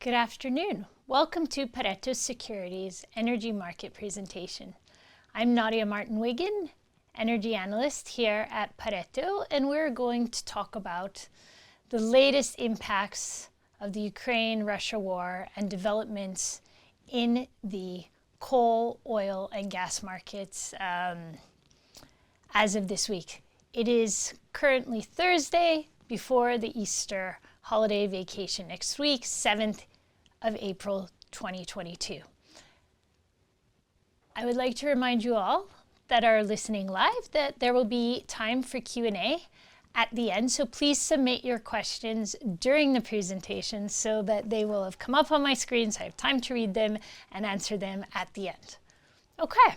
Good afternoon. Welcome to Pareto Securities Energy Market Presentation. I'm Nadia Martin Wiggen, energy analyst here at Pareto, and we're going to talk about the latest impacts of the Ukraine-Russia war and developments in the coal, oil, and gas markets as of this week. It is currently Thursday before the Easter holiday vacation next week, 7th of April 2022. I would like to remind you all that are listening live that there will be time for Q&A at the end, so please submit your questions during the presentation so that they will have come up on my screen so I have time to read them and answer them at the end. Okay,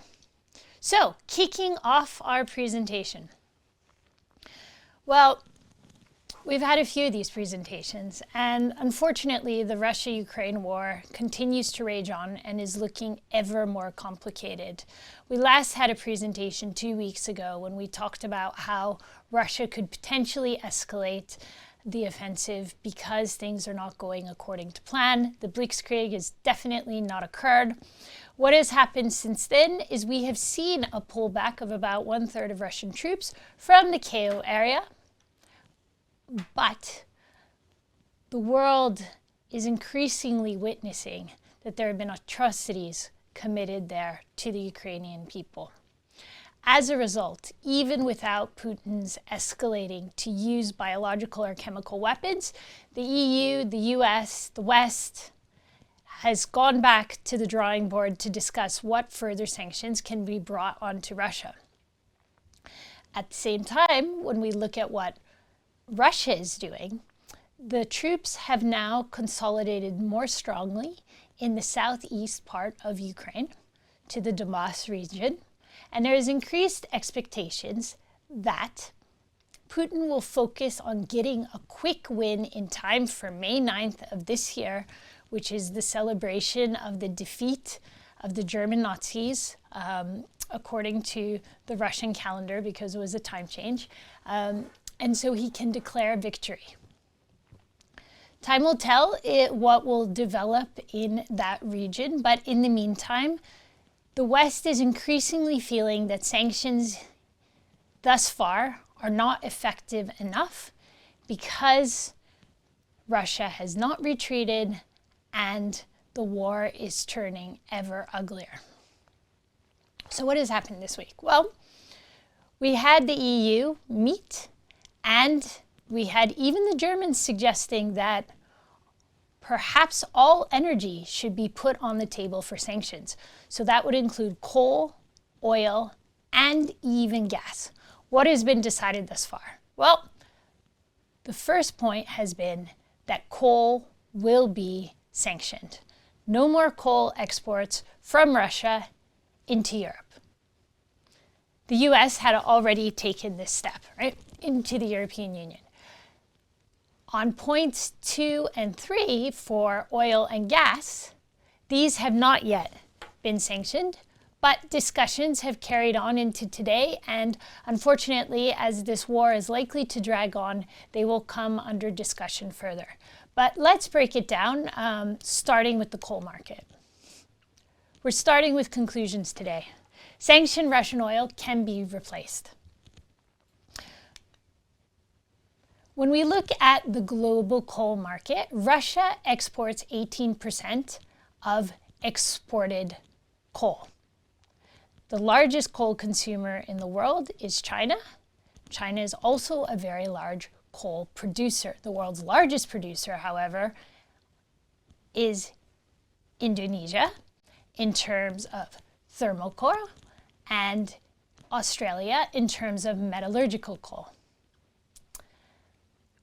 so kicking off our presentation. Well, we've had a few of these presentations, and unfortunately the Russia-Ukraine war continues to rage on and is looking ever more complicated. We last had a presentation 2 weeks ago when we talked about how Russia could potentially escalate the offensive because things are not going according to plan. The Blitzkrieg has definitely not occurred. What has happened since then is we have seen a pullback of about 1/3 of Russian troops from the KO area. But the world is increasingly witnessing that there have been atrocities committed there to the Ukrainian people. As a result, even without Putin's escalating to use biological or chemical weapons, the EU, the US, the West has gone back to the drawing board to discuss what further sanctions can be brought onto Russia. At the same time, when we look at what Russia is doing, the troops have now consolidated more strongly in the southeast part of Ukraine to the Donbas region, and there is increased expectations that Putin will focus on getting a quick win in time for May 9th of this year, which is the celebration of the defeat of the German Nazis, according to the Russian calendar, because it was a time change. And so he can declare victory. Time will tell what will develop in that region, but in the meantime, the West is increasingly feeling that sanctions thus far are not effective enough because Russia has not retreated and the war is turning ever uglier. So what has happened this week? Well, we had the EU meet, and we had even the Germans suggesting that perhaps all energy should be put on the table for sanctions. So that would include coal, oil, and even gas. What has been decided thus far? Well, the first point has been that coal will be sanctioned. No more coal exports from Russia into Europe. The US had already taken this step, right, into the European Union. On points 2 and 3 for oil and gas, these have not yet been sanctioned, but discussions have carried on into today, and unfortunately, as this war is likely to drag on, they will come under discussion further. But let's break it down, starting with the coal market. We're starting with conclusions today. Sanctioned Russian oil can be replaced. When we look at the global coal market, Russia exports 18% of exported coal. The largest coal consumer in the world is China. China is also a very large coal producer. The world's largest producer, however, is Indonesia in terms of thermal coal, and Australia in terms of metallurgical coal.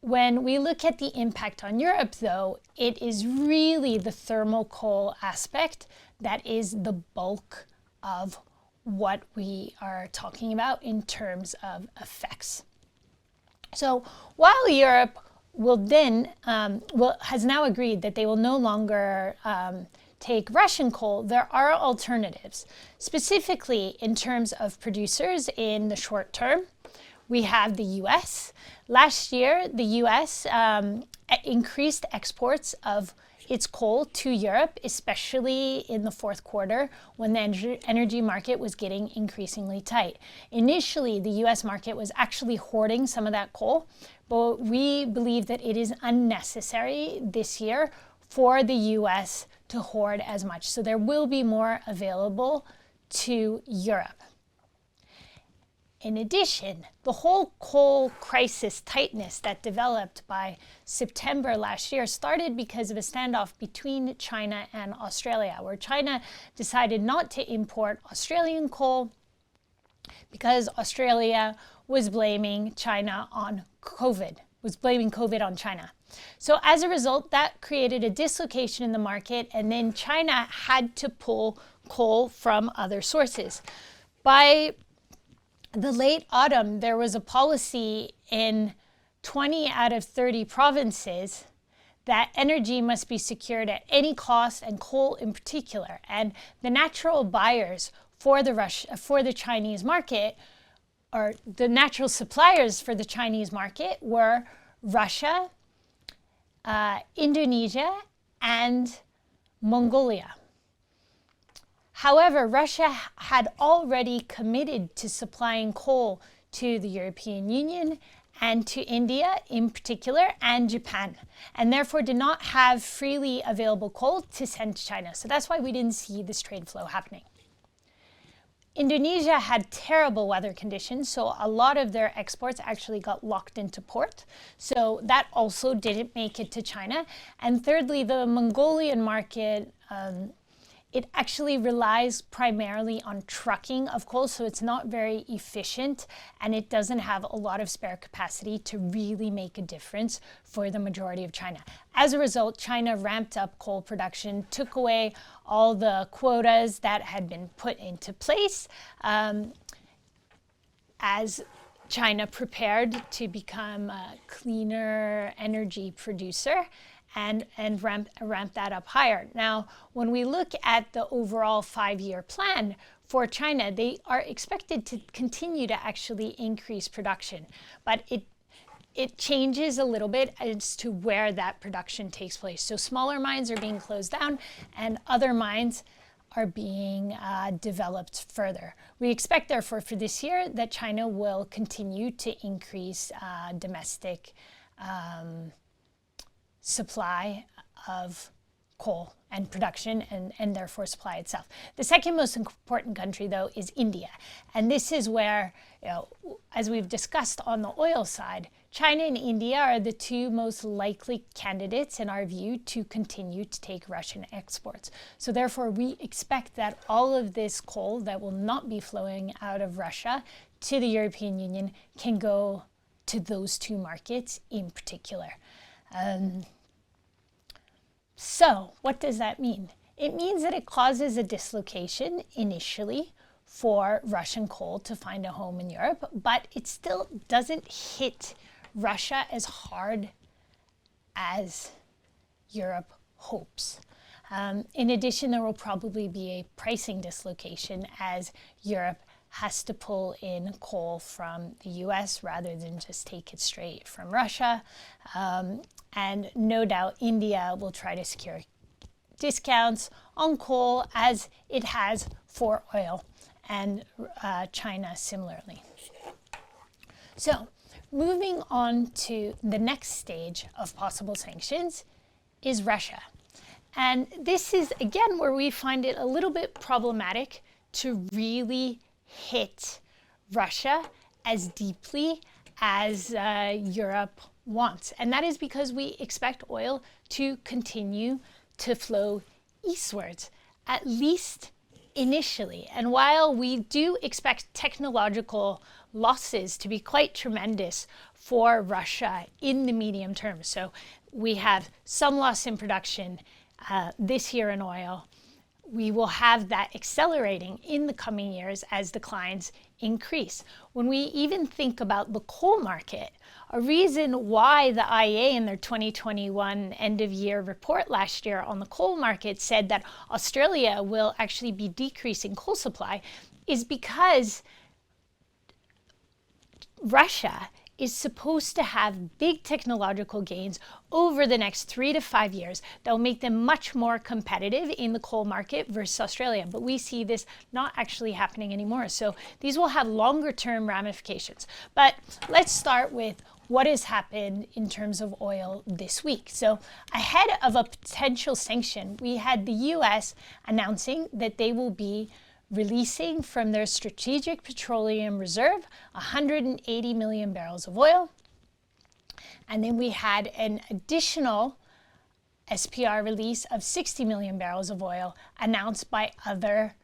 When we look at the impact on Europe, though, it is really the thermal coal aspect that is the bulk of what we are talking about in terms of effects. So while Europe will then has now agreed that they will no longer take Russian coal, there are alternatives, specifically in terms of producers in the short term. We have the US. Last year, the US increased exports of its coal to Europe, especially in the fourth quarter when the energy market was getting increasingly tight. Initially, the US market was actually hoarding some of that coal, but we believe that it is unnecessary this year for the US to hoard as much. So there will be more available to Europe. In addition, the whole coal crisis tightness that developed by September last year started because of a standoff between China and Australia, where China decided not to import Australian coal because Australia was blaming China on COVID, was blaming COVID on China. So as a result, that created a dislocation in the market, and then China had to pull coal from other sources. By the late autumn, there was a policy in 20 out of 30 provinces that energy must be secured at any cost, and coal in particular. And the natural buyers for the Chinese market, or the natural suppliers for the Chinese market, were Russia, Indonesia, and Mongolia. However, Russia had already committed to supplying coal to the European Union and to India in particular, and Japan, and therefore did not have freely available coal to send to China. So that's why we didn't see this trade flow happening. Indonesia had terrible weather conditions, so a lot of their exports actually got locked into port. So that also didn't make it to China. And thirdly, the Mongolian market, it actually relies primarily on trucking of coal, so it's not very efficient, and it doesn't have a lot of spare capacity to really make a difference for the majority of China. As a result, China ramped up coal production, took away all the quotas that had been put into place as China prepared to become a cleaner energy producer, and ramp that up higher. Now, when we look at the overall 5-year plan for China, they are expected to continue to actually increase production, but it changes a little bit as to where that production takes place. So smaller mines are being closed down, and other mines are being developed further. We expect, therefore, for this year that China will continue to increase domestic supply of coal and production, and therefore supply itself. The second most important country, though, is India. And this is where, as we've discussed on the oil side, China and India are the two most likely candidates, in our view, to continue to take Russian exports. So therefore, we expect that all of this coal that will not be flowing out of Russia to the European Union can go to those two markets in particular. So what does that mean? It means that it causes a dislocation initially for Russian coal to find a home in Europe, but it still doesn't hit Russia as hard as Europe hopes. In addition, there will probably be a pricing dislocation as Europe has to pull in coal from the US rather than just take it straight from Russia. And no doubt India will try to secure discounts on coal as it has for oil, and China similarly. So moving on to the next stage of possible sanctions is Russia. And this is, again, where we find it a little bit problematic to really hit Russia as deeply as Europe wants. And that is because we expect oil to continue to flow eastwards, at least initially. And while we do expect technological losses to be quite tremendous for Russia in the medium term, so we have some loss in production this year in oil, we will have that accelerating in the coming years as declines increase. When we even think about the coal market, a reason why the IEA in their 2021 end-of-year report last year on the coal market said that Australia will actually be decreasing coal supply is because Russia is supposed to have big technological gains over the next 3 to 5 years that will make them much more competitive in the coal market versus Australia. But we see this not actually happening anymore. So these will have longer term ramifications. But let's start with what has happened in terms of oil this week. So ahead of a potential sanction, we had the US announcing that they will be releasing from their Strategic Petroleum Reserve 180 million barrels of oil. And then we had an additional SPR release of 60 million barrels of oil announced by other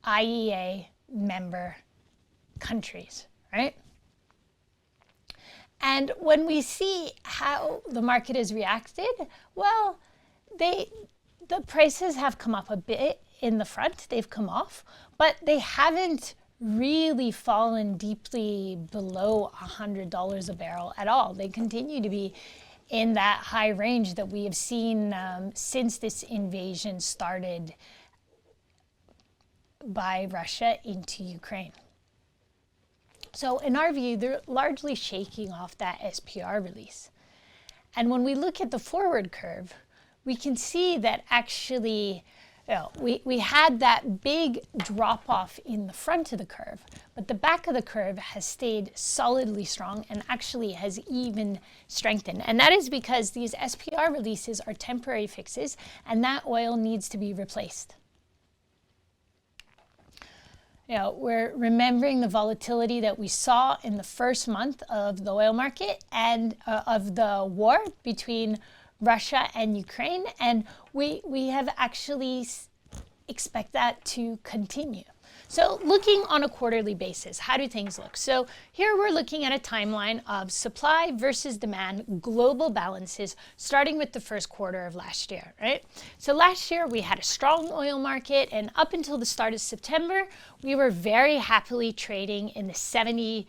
IEA member countries, right? And when we see how the market has reacted, well, the prices have come up a bit in the front. They've come off, but they haven't really fallen deeply below $100 a barrel at all. They continue to be in that high range that we have seen since this invasion started by Russia into Ukraine. So in our view, they're largely shaking off that SPR release. And when we look at the forward curve, we can see that actually we had that big drop off in the front of the curve, but the back of the curve has stayed solidly strong and actually has even strengthened. And that is because these SPR releases are temporary fixes and that oil needs to be replaced. We're remembering the volatility that we saw in the first month of the oil market and of the war between Russia and Ukraine, and we have actually expect that to continue. So looking on a quarterly basis, how do things look? So here we're looking at a timeline of supply versus demand global balances starting with the first quarter of last year, right? So last year we had a strong oil market, and up until the start of September, we were very happily trading in the $70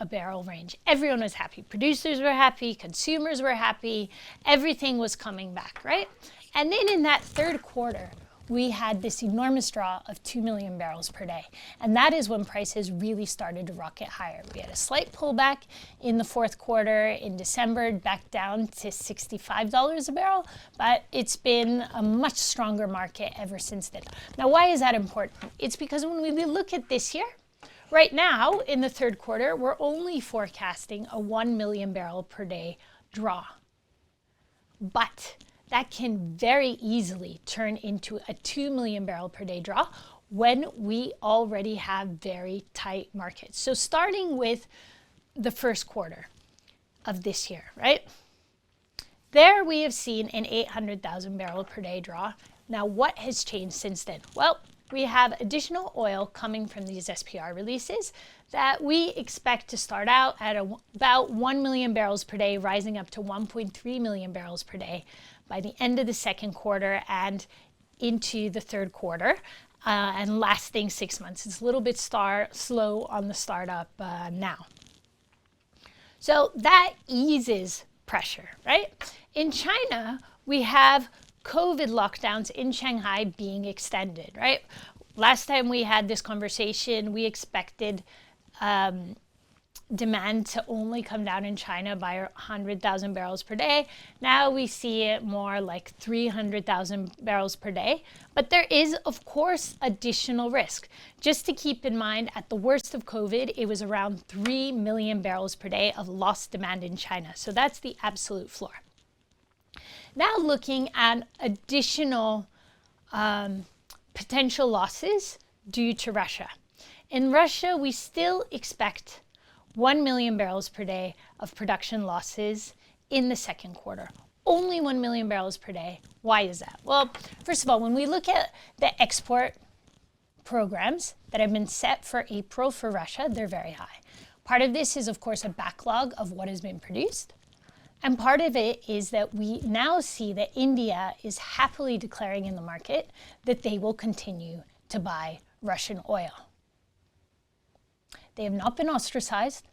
a barrel range. Everyone was happy. Producers were happy, consumers were happy, everything was coming back, right? And then in that third quarter, we had this enormous draw of 2 million barrels per day. And that is when prices really started to rocket higher. We had a slight pullback in the fourth quarter in December, back down to $65 a barrel, but it's been a much stronger market ever since then. Now, why is that important? It's because when we look at this year, right now in the third quarter, we're only forecasting a 1 million barrel per day draw. But that can very easily turn into a 2 million barrel per day draw when we already have very tight markets. So starting with the first quarter of this year, right? There we have seen an 800,000 barrel per day draw. Now what has changed since then? Well, we have additional oil coming from these SPR releases that we expect to start out at about 1 million barrels per day, rising up to 1.3 million barrels per day by the end of the second quarter and into the third quarter, and lasting 6 months. It's a little bit slow on the startup now. So that eases pressure, right? In China, we have COVID lockdowns in Shanghai being extended, right? Last time we had this conversation, we expected demand to only come down in China by 100,000 barrels per day. Now we see it more like 300,000 barrels per day. But there is, of course, additional risk. Just to keep in mind, at the worst of COVID, it was around 3 million barrels per day of lost demand in China. So that's the absolute floor. Now looking at additional potential losses due to Russia. In Russia, we still expect 1 million barrels per day of production losses in the second quarter. Only 1 million barrels per day. Why is that? Well, first of all, when we look at the export programs that have been set for April for Russia, they're very high. Part of this is, of course, a backlog of what has been produced. And part of it is that we now see that India is happily declaring in the market that they will continue to buy Russian oil. They have not been ostracized,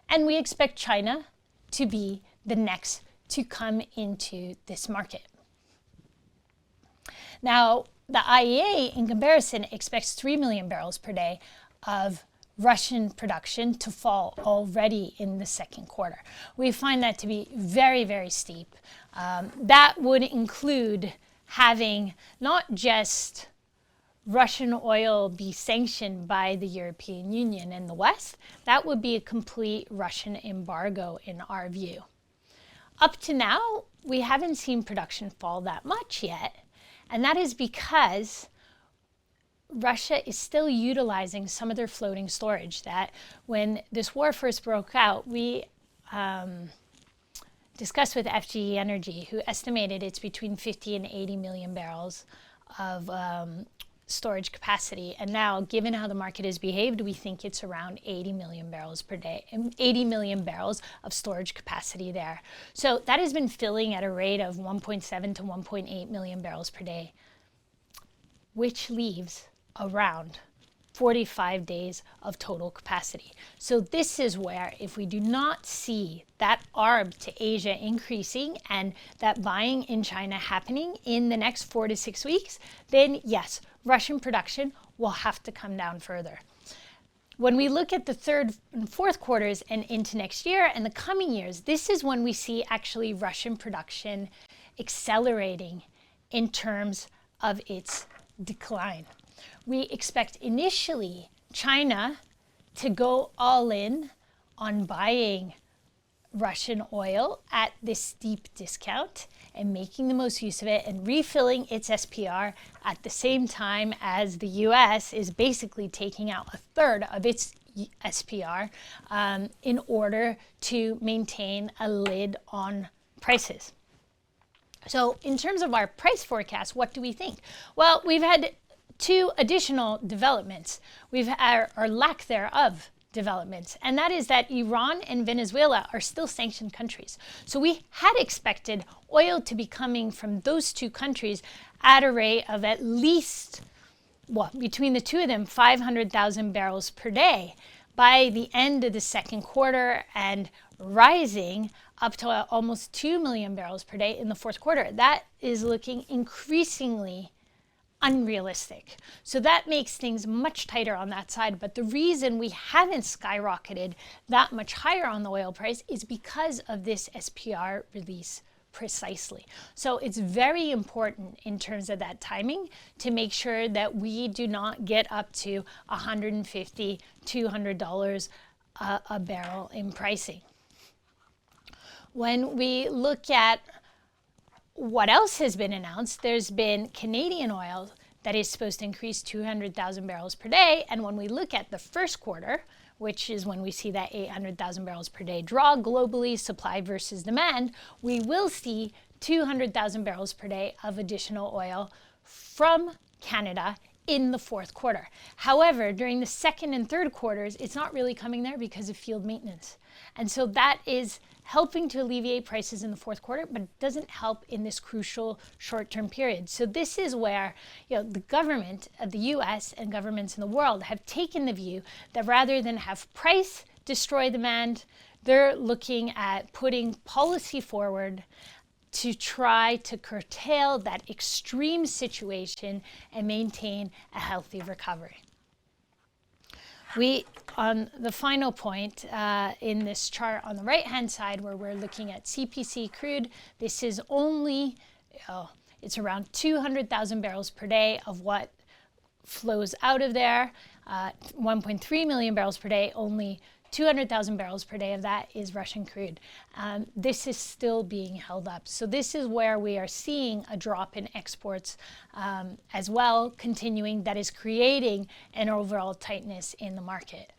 and we expect China to be the next to come into this market. Now, the IEA, in comparison, expects 3 million barrels per day of Russian production to fall already in the second quarter. We find that to be very, very steep. That would include having not just Russian oil be sanctioned by the European Union and the West, that would be a complete Russian embargo in our view. Up to now, we haven't seen production fall that much yet, and that is because Russia is still utilizing some of their floating storage. That when this war first broke out, we discussed with FGE Energy, who estimated it's between 50 and 80 million barrels of storage capacity. And now, given how the market has behaved, we think it's around 80 million barrels per day, 80 million barrels of storage capacity there. So that has been filling at a rate of 1.7 to 1.8 million barrels per day, which leaves around 45 days of total capacity. So this is where, if we do not see that arb to Asia increasing and that buying in China happening in the next 4 to 6 weeks, then yes, Russian production will have to come down further. When we look at the third and fourth quarters and into next year and the coming years, this is when we see actually Russian production accelerating in terms of its decline. We expect initially China to go all in on buying Russian oil at this steep discount and making the most use of it and refilling its SPR at the same time as the US is basically taking out a third of its SPR in order to maintain a lid on prices. So in terms of our price forecast, what do we think? Well, we've had two additional developments. We've had our lack thereof developments, and that is that Iran and Venezuela are still sanctioned countries. So we had expected oil to be coming from those two countries at a rate of at least, between the two of them, 500,000 barrels per day by the end of the second quarter and rising up to almost 2 million barrels per day in the fourth quarter. That is looking increasingly unrealistic. So that makes things much tighter on that side. But the reason we haven't skyrocketed that much higher on the oil price is because of this SPR release precisely. So it's very important in terms of that timing to make sure that we do not get up to $150, $200 a barrel in pricing. When we look at what else has been announced, there's been Canadian oil that is supposed to increase 200,000 barrels per day. And when we look at the first quarter, which is when we see that 800,000 barrels per day draw globally, supply versus demand, we will see 200,000 barrels per day of additional oil from Canada in the fourth quarter. However, during the second and third quarters, it's not really coming there because of field maintenance. And so that is helping to alleviate prices in the fourth quarter, but it doesn't help in this crucial short-term period. So this is where the government of the US and governments in the world have taken the view that rather than have price destroy demand, they're looking at putting policy forward to try to curtail that extreme situation and maintain a healthy recovery. On the final point in this chart on the right-hand side where we're looking at CPC crude, this is only, it's around 200,000 barrels per day of what flows out of there. 1.3 million barrels per day, only 200,000 barrels per day of that is Russian crude. This is still being held up. So this is where we are seeing a drop in exports as well, continuing, that is creating an overall tightness in the market.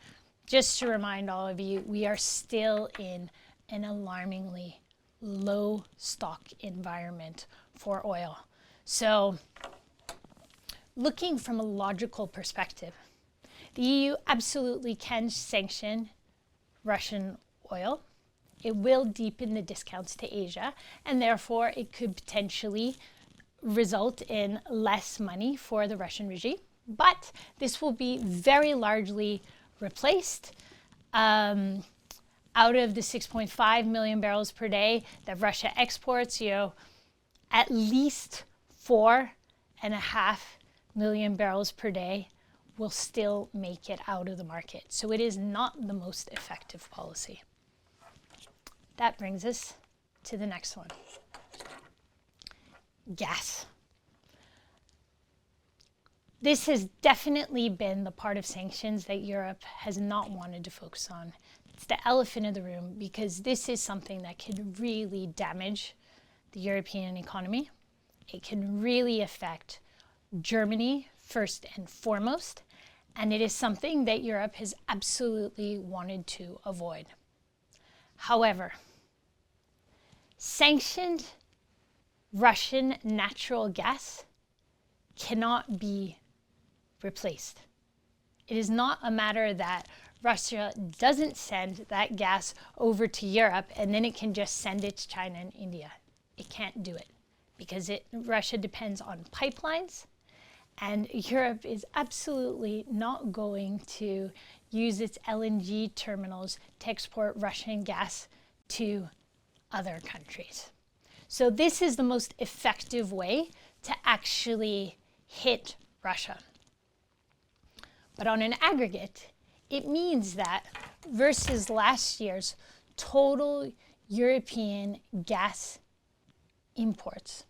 Just to remind all of you, we are still in an alarmingly low stock environment for oil. So looking from a logical perspective, the EU absolutely can sanction Russian oil. It will deepen the discounts to Asia, and therefore it could potentially result in less money for the Russian regime. But this will be very largely replaced. Out of the 6.5 million barrels per day that Russia exports, at least 4.5 million barrels per day will still make it out of the market. So it is not the most effective policy. That brings us to the next one. Gas. This has definitely been the part of sanctions that Europe has not wanted to focus on. It's the elephant in the room because this is something that can really damage the European economy. It can really affect Germany first and foremost, and it is something that Europe has absolutely wanted to avoid. However, sanctioned Russian natural gas cannot be replaced. It is not a matter that Russia doesn't send that gas over to Europe and then it can just send it to China and India. It can't do it because Russia depends on pipelines, and Europe is absolutely not going to use its LNG terminals to export Russian gas to other countries. So this is the most effective way to actually hit Russia. But on an aggregate, it means that versus last year's total European gas imports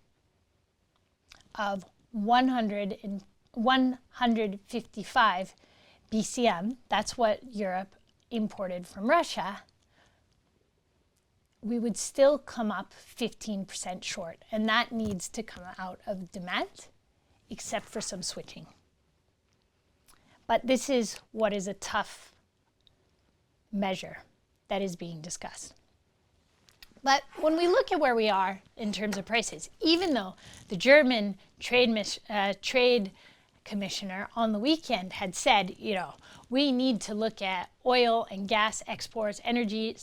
of 155 BCM, that's what Europe imported from Russia, we would still come up 15% short. And that needs to come out of demand, except for some switching. But this is what is a tough measure that is being discussed. But when we look at where we are in terms of prices, even though the German trade commissioner on the weekend had said, we need to look at oil and gas exports, energy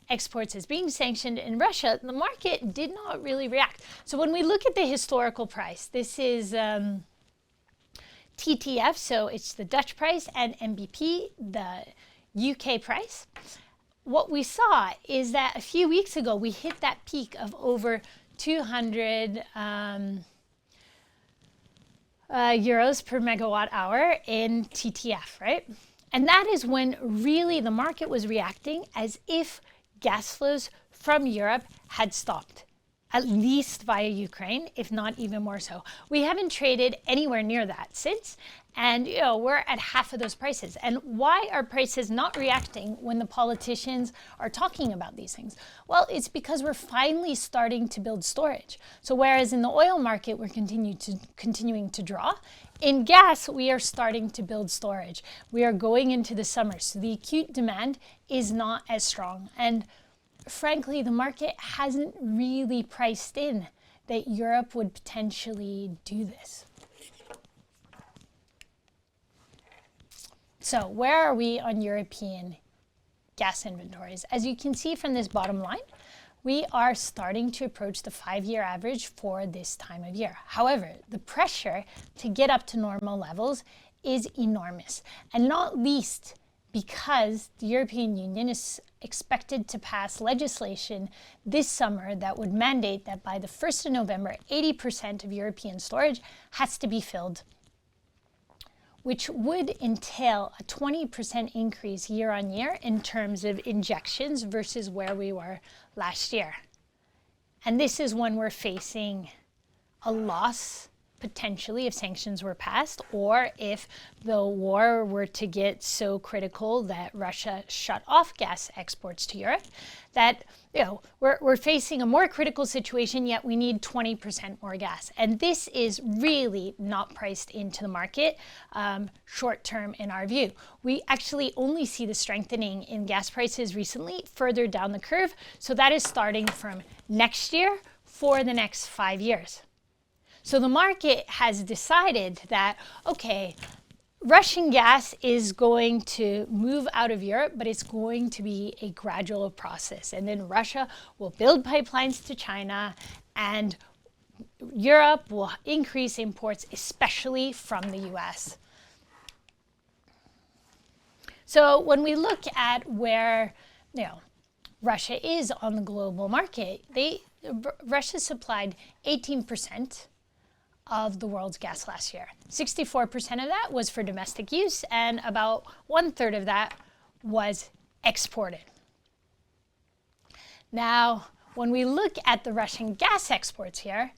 exports as being sanctioned in Russia, the market did not really react. So when we look at the historical price, this is TTF, so it's the Dutch price, and MBP, the UK price. What we saw is that a few weeks ago, we hit that peak of over 200 euros per megawatt hour in TTF, right? And that is when really the market was reacting as if gas flows from Europe had stopped, at least via Ukraine, if not even more so. We haven't traded anywhere near that since, and we're at half of those prices. And why are prices not reacting when the politicians are talking about these things? Well, it's because we're finally starting to build storage. So whereas in the oil market, we're continuing to draw, in gas, we are starting to build storage. We are going into the summer, so the acute demand is not as strong. And frankly, the market hasn't really priced in that Europe would potentially do this. So where are we on European gas inventories? As you can see from this bottom line, we are starting to approach the 5-year average for this time of year. However, the pressure to get up to normal levels is enormous, and not least because the European Union is expected to pass legislation this summer that would mandate that by the 1st of November, 80% of European storage has to be filled, which would entail a 20% increase year on year in terms of injections versus where we were last year. And this is when we're facing a loss potentially if sanctions were passed, or if the war were to get so critical that Russia shut off gas exports to Europe, that we're facing a more critical situation, yet we need 20% more gas. And this is really not priced into the market short term in our view. We actually only see the strengthening in gas prices recently further down the curve. So that is starting from next year for the next 5 years. So the market has decided that, okay, Russian gas is going to move out of Europe, but it's going to be a gradual process. And then Russia will build pipelines to China, and Europe will increase imports, especially from the US. So when we look at where Russia is on the global market, Russia supplied 18% of the world's gas last year. 64% of that was for domestic use, and about 1/3 of that was exported. Now, when we look at the Russian gas exports here,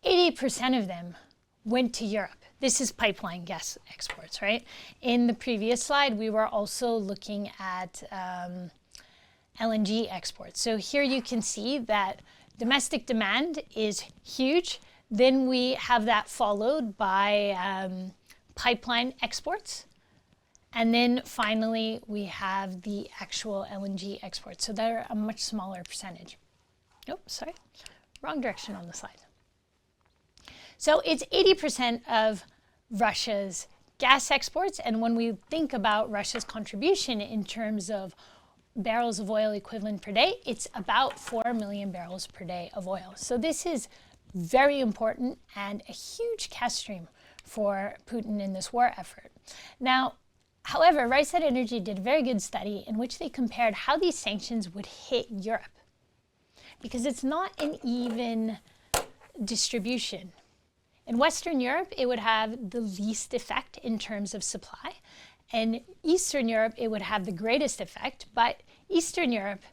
80% of them went to Europe. This is pipeline gas exports, right? In the previous slide, we were also looking at LNG exports. So here you can see that domestic demand is huge. Then we have that followed by pipeline exports. And then finally, we have the actual LNG exports. So they're a much smaller percentage. Oh, sorry, wrong direction on the slide. So it's 80% of Russia's gas exports. And when we think about Russia's contribution in terms of barrels of oil equivalent per day, it's about 4 million barrels per day of oil. So this is very important and a huge cash stream for Putin in this war effort. Now, however, Rystad Energy did a very good study in which they compared how these sanctions would hit Europe, because it's not an even distribution. In Western Europe, it would have the least effect in terms of supply. In Eastern Europe, it would have the greatest effect, but Eastern Europe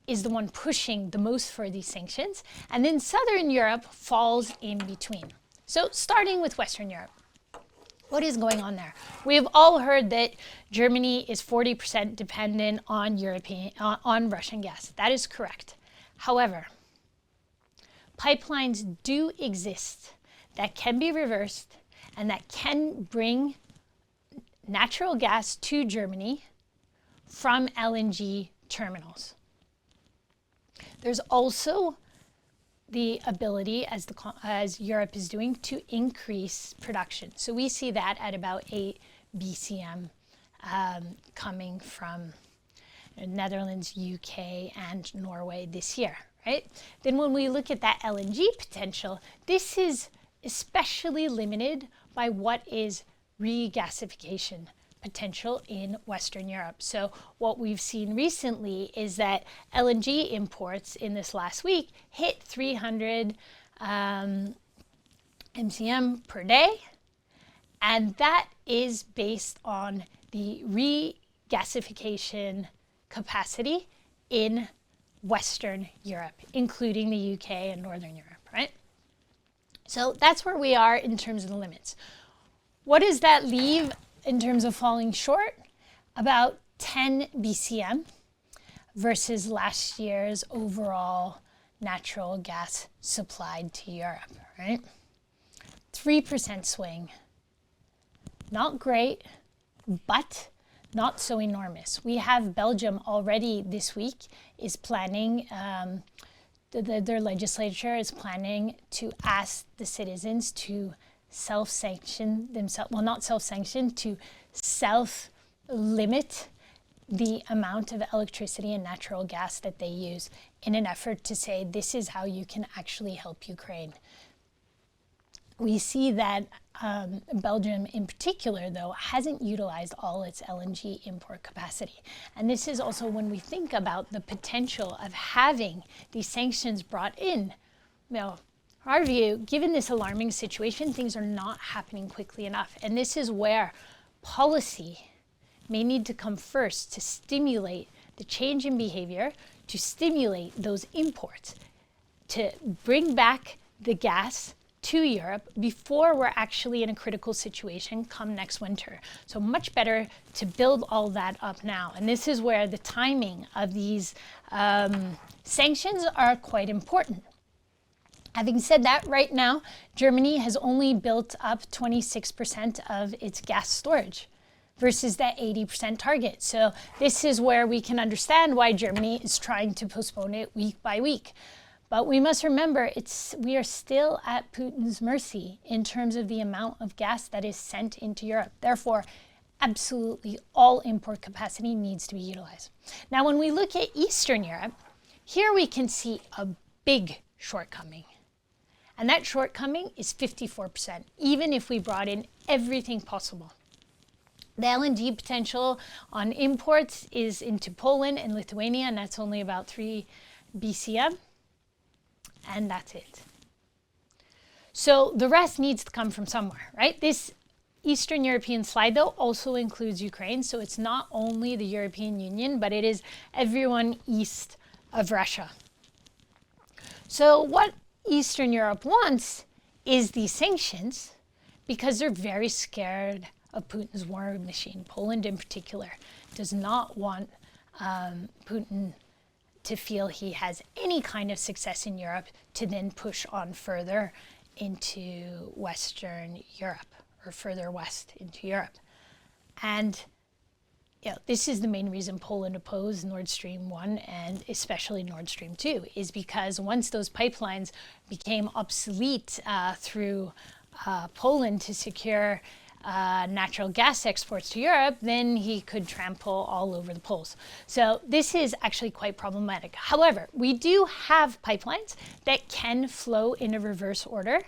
is the one pushing the most for these sanctions. And then Southern Europe falls in between. So starting with Western Europe, what is going on there? We've all heard that Germany is 40% dependent on Russian gas. That is correct. However, pipelines do exist that can be reversed and that can bring natural gas to Germany from LNG terminals. There's also the ability, as Europe is doing, to increase production. So we see that at about 8 BCM coming from Netherlands, UK, and Norway this year, right? Then when we look at that LNG potential, this is especially limited by what is regasification potential in Western Europe. So what we've seen recently is that LNG imports in this last week hit 300 MCM per day, and that is based on the regasification capacity in Western Europe, including the UK and Northern Europe, right? So that's where we are in terms of the limits. What does that leave in terms of falling short? About 10 BCM versus last year's overall natural gas supplied to Europe, right? 3% swing. Not great, but not so enormous. We have Belgium already this week is planning, their legislature is planning to ask the citizens to self-sanction themselves, well, not self-sanction, to self-limit the amount of electricity and natural gas that they use in an effort to say this is how you can actually help Ukraine. We see that Belgium in particular, though, hasn't utilized all its LNG import capacity. And this is also when we think about the potential of having these sanctions brought in. Now, from our view, given this alarming situation, things are not happening quickly enough. And this is where policy may need to come first to stimulate the change in behavior, to stimulate those imports, to bring back the gas to Europe before we're actually in a critical situation come next winter. So much better to build all that up now. And this is where the timing of these sanctions are quite important. Having said that, right now, Germany has only built up 26% of its gas storage versus that 80% target. So this is where we can understand why Germany is trying to postpone it week by week. But we must remember, we are still at Putin's mercy in terms of the amount of gas that is sent into Europe. Therefore, absolutely all import capacity needs to be utilized. Now, when we look at Eastern Europe, here we can see a big shortcoming. And that shortcoming is 54%, even if we brought in everything possible. The LNG potential on imports is into Poland and Lithuania, and that's only about 3 BCM. And that's it. So the rest needs to come from somewhere, right? This Eastern European slide, though, also includes Ukraine. So it's not only the European Union, but it is everyone east of Russia. So what Eastern Europe wants is these sanctions because they're very scared of Putin's war machine. Poland in particular does not want Putin to feel he has any kind of success in Europe to then push on further into Western Europe or further west into Europe. And this is the main reason Poland opposed Nord Stream 1 and especially Nord Stream 2, is because once those pipelines became obsolete through Poland to secure natural gas exports to Europe, then he could trample all over the Poles. So this is actually quite problematic. However, we do have pipelines that can flow in a reverse order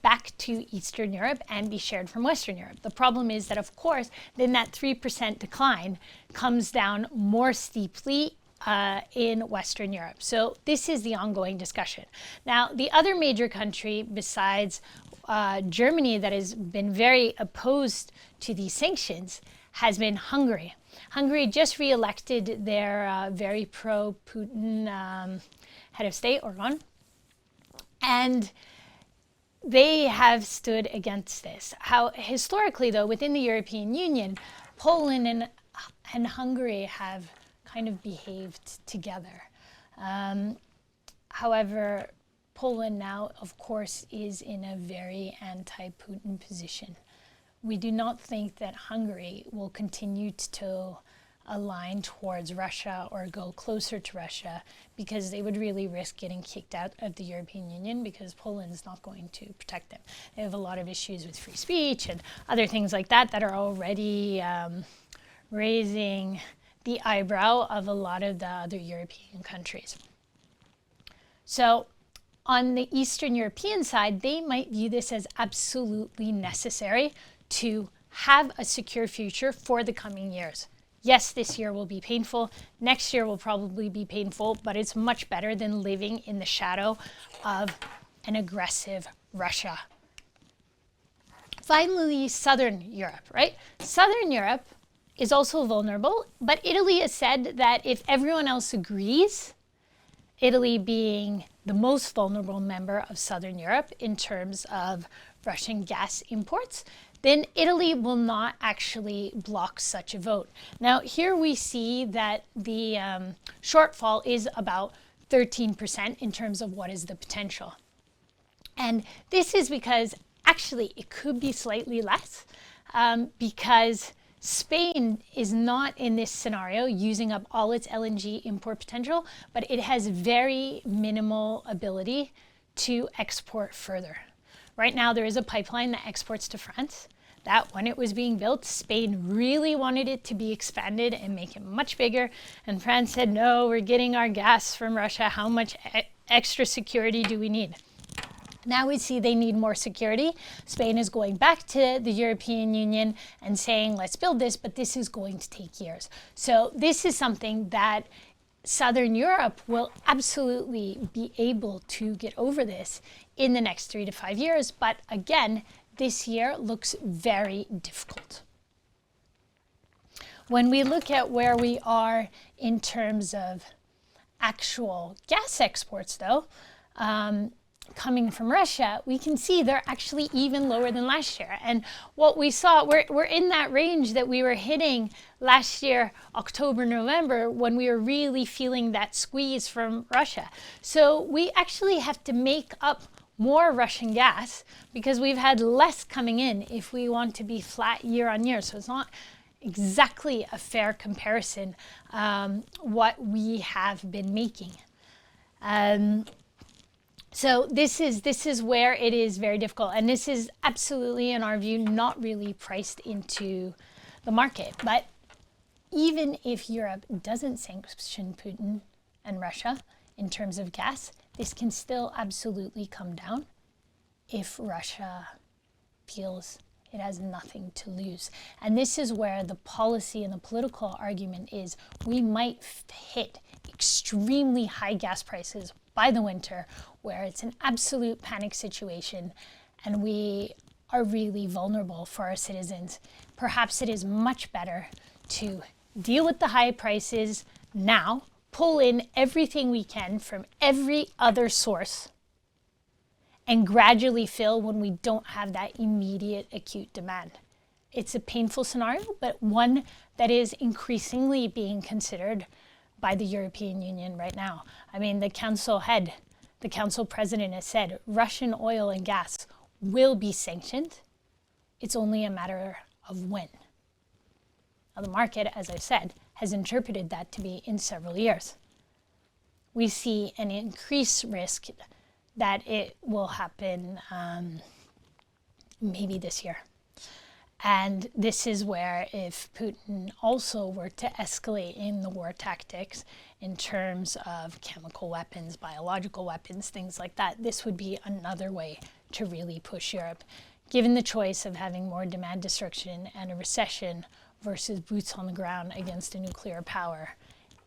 back to Eastern Europe and be shared from Western Europe. The problem is that, of course, then that 3% decline comes down more steeply in Western Europe. So this is the ongoing discussion. Now, the other major country besides Germany that has been very opposed to these sanctions has been Hungary. Hungary just re-elected their very pro-Putin head of state, Orban, and they have stood against this. How historically, though, within the European Union, Poland and Hungary have kind of behaved together. However, Poland now, of course, is in a very anti-Putin position. We do not think that Hungary will continue to align towards Russia or go closer to Russia, because they would really risk getting kicked out of the European Union, because Poland is not going to protect them. They have a lot of issues with free speech and other things like that that are already raising the eyebrow of a lot of the other European countries. So on the Eastern European side, they might view this as absolutely necessary to have a secure future for the coming years. Yes, this year will be painful. Next year will probably be painful, but it's much better than living in the shadow of an aggressive Russia. Finally, Southern Europe, right? Southern Europe is also vulnerable, but Italy has said that if everyone else agrees, Italy being the most vulnerable member of Southern Europe in terms of Russian gas imports, then Italy will not actually block such a vote. Now, here we see that the shortfall is about 13% in terms of what is the potential. And this is because actually it could be slightly less because Spain is not in this scenario using up all its LNG import potential, but it has very minimal ability to export further. Right now, there is a pipeline that exports to France. That, when it was being built, Spain really wanted it to be expanded and make it much bigger. And France said, no, we're getting our gas from Russia. How much extra security do we need? Now we see they need more security. Spain is going back to the European Union and saying, let's build this, but this is going to take years. So this is something that Southern Europe will absolutely be able to get over this in the next 3 to 5 years. But again, this year looks very difficult. When we look at where we are in terms of actual gas exports, though, coming from Russia, we can see they're actually even lower than last year. And what we saw, we're in that range that we were hitting last year, October, November, when we were really feeling that squeeze from Russia. So we actually have to make up more Russian gas because we've had less coming in if we want to be flat year on year. So it's not exactly a fair comparison what we have been making. So this is where it is very difficult. And this is absolutely, in our view, not really priced into the market. But even if Europe doesn't sanction Putin and Russia in terms of gas, this can still absolutely come down if Russia feels it has nothing to lose. And this is where the policy and the political argument is we might hit extremely high gas prices by the winter, where it's an absolute panic situation and we are really vulnerable for our citizens, perhaps it is much better to deal with the high prices now, pull in everything we can from every other source, and gradually fill when we don't have that immediate acute demand. It's a painful scenario, but one that is increasingly being considered by the European Union right now. I mean, the council president has said Russian oil and gas will be sanctioned. It's only a matter of when. Now, the market, as I said, has interpreted that to be in several years. We see an increased risk that it will happen maybe this year. And this is where if Putin also were to escalate in the war tactics in terms of chemical weapons, biological weapons, things like that, this would be another way to really push Europe. Given the choice of having more demand destruction and a recession versus boots on the ground against a nuclear power,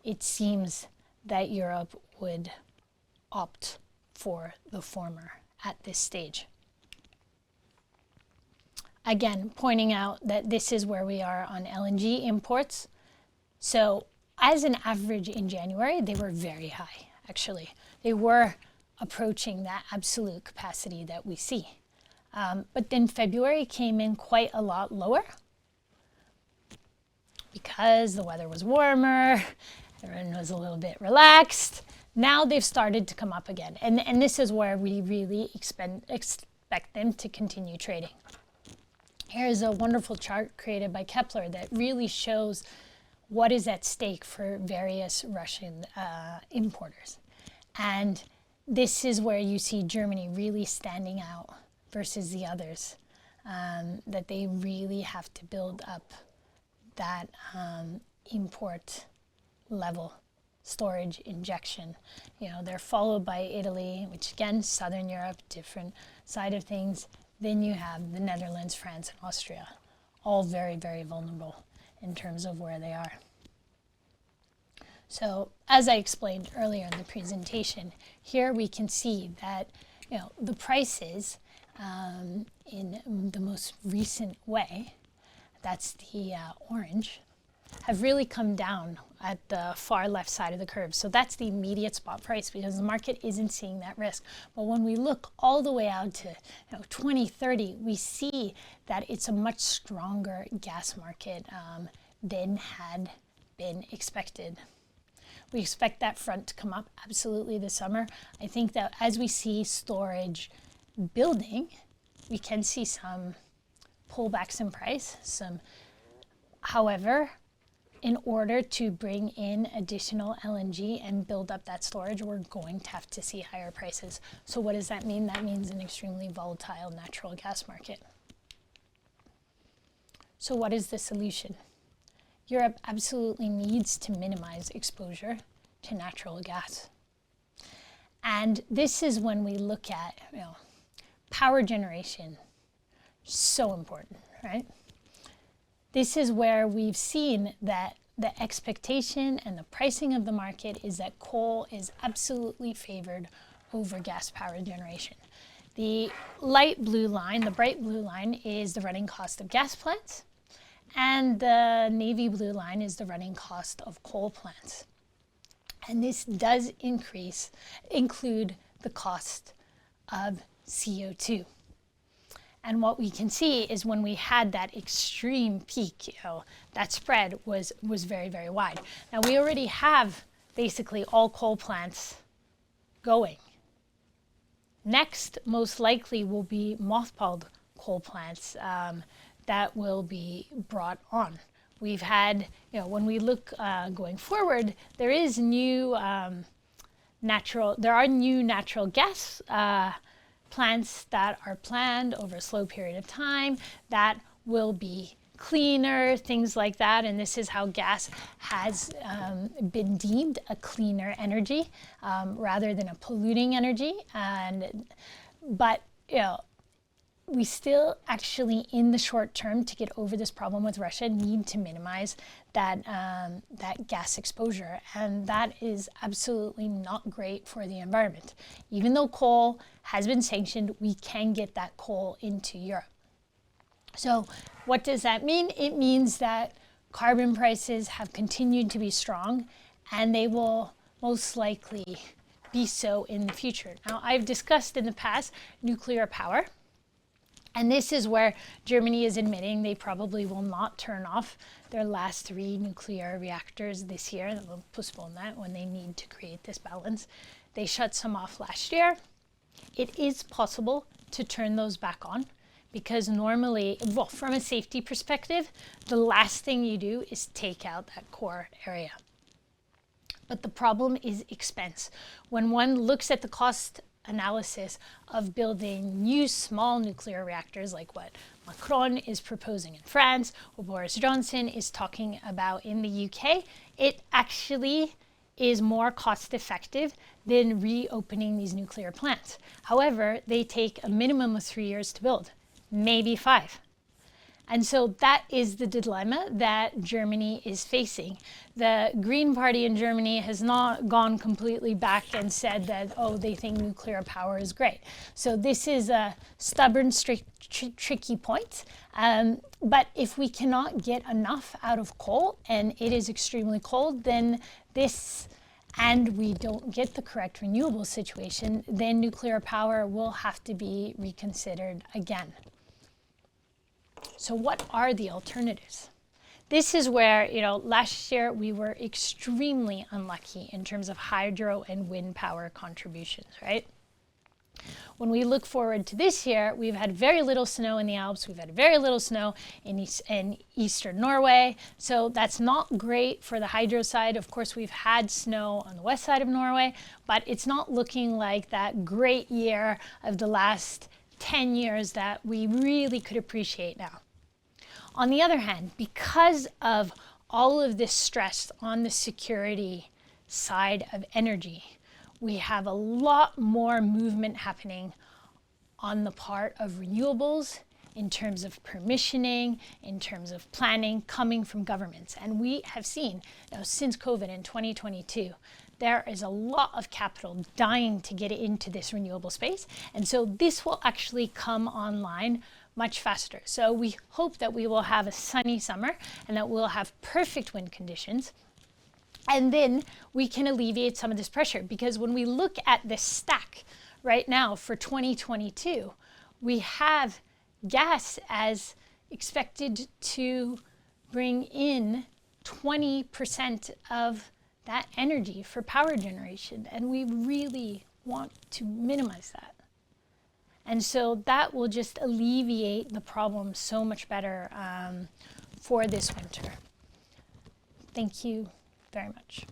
it seems that Europe would opt for the former at this stage. Again, pointing out that this is where we are on LNG imports. So as an average in January, they were very high, actually. They were approaching that absolute capacity that we see. But then February came in quite a lot lower because the weather was warmer, everyone was a little bit relaxed. Now they've started to come up again. And this is where we really expect them to continue trading. Here's a wonderful chart created by Kepler that really shows what is at stake for various Russian importers. And this is where you see Germany really standing out versus the others, that they really have to build up that import level storage injection. You know, they're followed by Italy, which again, Southern Europe, different side of things. Then you have the Netherlands, France, and Austria, all very, very vulnerable in terms of where they are. So as I explained earlier in the presentation, here we can see that, you know, the prices in the most recent way, that's the orange, have really come down at the far left side of the curve. So that's the immediate spot price because the market isn't seeing that risk. But when we look all the way out to 2030, we see that it's a much stronger gas market than had been expected. We expect that front to come up absolutely this summer. I think that as we see storage building, we can see some pullbacks in price. However, in order to bring in additional LNG and build up that storage, we're going to have to see higher prices. So what does that mean? That means an extremely volatile natural gas market. So what is the solution? Europe absolutely needs to minimize exposure to natural gas. And this is when we look at, power generation, so important, right? This is where we've seen that the expectation and the pricing of the market is that coal is absolutely favored over gas power generation. The light blue line, the bright blue line, is the running cost of gas plants, and the navy blue line is the running cost of coal plants. And this does include the cost of CO2. And what we can see is when we had that extreme peak, that spread was very, very wide. Now we already have basically all coal plants going. Next, most likely will be mothballed coal plants that will be brought on. We've had, when we look going forward, there are new natural gas plants that are planned over a slow period of time that will be cleaner, things like that. And this is how gas has been deemed a cleaner energy rather than a polluting energy. But we still actually, in the short term, to get over this problem with Russia, need to minimize that gas exposure. And that is absolutely not great for the environment. Even though coal has been sanctioned, we can get that coal into Europe. So what does that mean? It means that carbon prices have continued to be strong, and they will most likely be so in the future. Now, I've discussed in the past nuclear power, and this is where Germany is admitting they probably will not turn off their last 3 nuclear reactors this year. They will postpone that when they need to create this balance. They shut some off last year. It is possible to turn those back on, because normally, well, from a safety perspective, the last thing you do is take out that core area. But the problem is expense. When one looks at the cost analysis of building new small nuclear reactors, like what Macron is proposing in France or Boris Johnson is talking about in the UK, it actually is more cost effective than reopening these nuclear plants. However, they take a minimum of 3 years to build, maybe 5. And so that is the dilemma that Germany is facing. The Green Party in Germany has not gone completely back and said that, oh, they think nuclear power is great. So this is a stubborn, tricky point. But if we cannot get enough out of coal, and it is extremely cold, then and we don't get the correct renewable situation, then nuclear power will have to be reconsidered again. So what are the alternatives? This is where, last year we were extremely unlucky in terms of hydro and wind power contributions, right? When we look forward to this year, we've had very little snow in the Alps. We've had very little snow in eastern Norway. So that's not great for the hydro side. Of course, we've had snow on the west side of Norway, but it's not looking like that great year of the last 10 years that we really could appreciate now. On the other hand, because of all of this stress on the security side of energy, we have a lot more movement happening on the part of renewables in terms of permissioning, in terms of planning, coming from governments. And we have seen, since COVID in 2022, there is a lot of capital dying to get into this renewable space. And so this will actually come online much faster. So we hope that we will have a sunny summer and that we'll have perfect wind conditions. And then we can alleviate some of this pressure, because when we look at this stack right now for 2022, we have gas as expected to bring in 20% of that energy for power generation. And we really want to minimize that. And so that will just alleviate the problem so much better for this winter. Thank you very much.